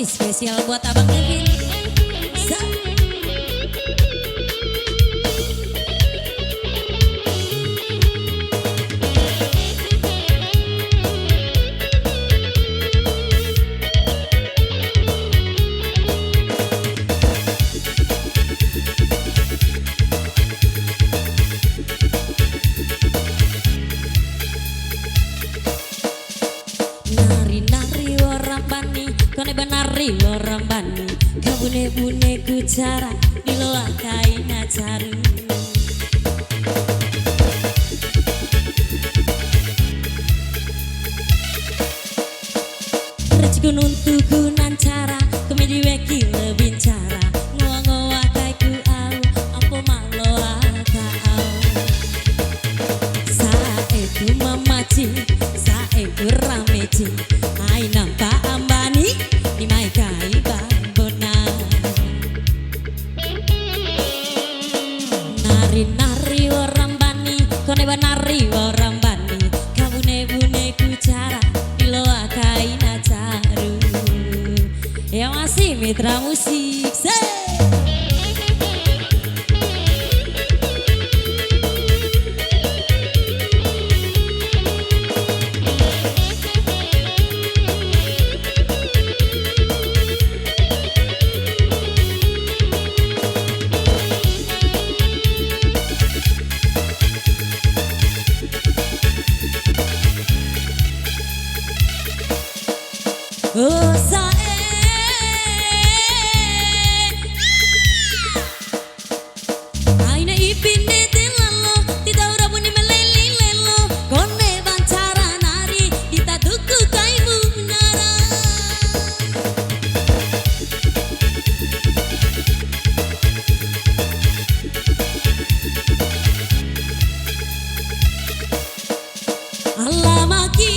Nih spesial buat Abang Kevin. Nari-nari orang bani, kone benari orang bani, kabune-bune ku cara di loa kain acaru. Rejiku nuntuku nancara, kemedi weki lebih cara, ngoa-ngoa kai ku au, ampo maloa ka au. Saeku mamaci, saeku rameci, ai nampak ambani, di mai kai bambona. Nari-nari orang bani, kone benari orang bani, kabune-bune ku cara di loa kain acaru. Ya masih mitra musik. Oh sae aina ipinde telalo tita ora buni meleli lelo kone bancara nari tita tuku kai munara. Allah maki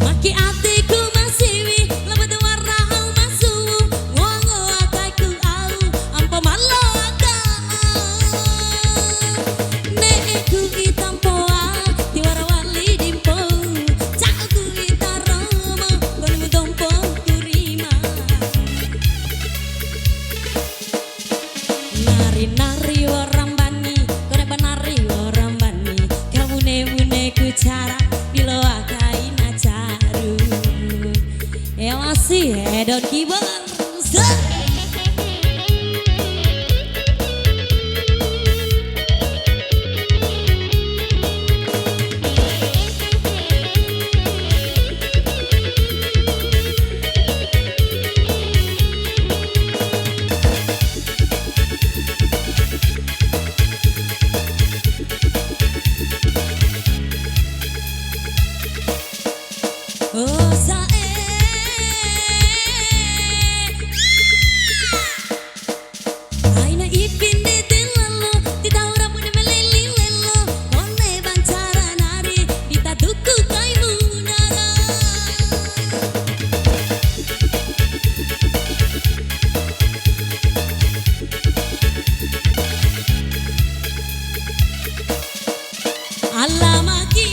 maki atiku masiwi lebat warna au masu ngongo ataiku au ampo malo aga neku itampoa tiwara wali dimpo caku itaromo konimu dompo kurima. Nari-nari orang bani, kone benari orang bani, kabune-bune ku cara di loa kain acaru. Ya masih hedon keyboard. Oh sae aina ipinde telalo tita ora bune meleli lelo kone bancara nari tita tuku kai munara. Allah maki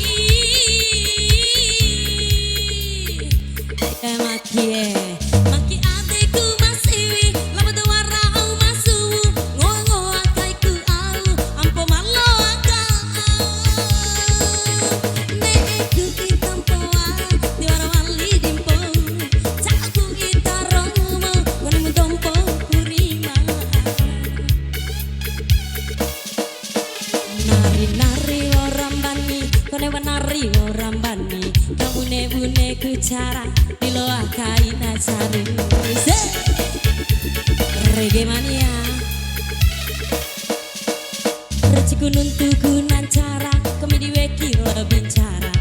maki adekku masiwi lebat warna au masu ngongo ataiku au ampo malo aga neku itampoa tiwara wali dimpo caku itaromo konimu dompo kurima. Nari-nari orang bani, kone benari orang bani, kabune-bune ku cara di loa kain acaru. Reggae mania rejiku nuntuku nancara kemedi weki lebih cara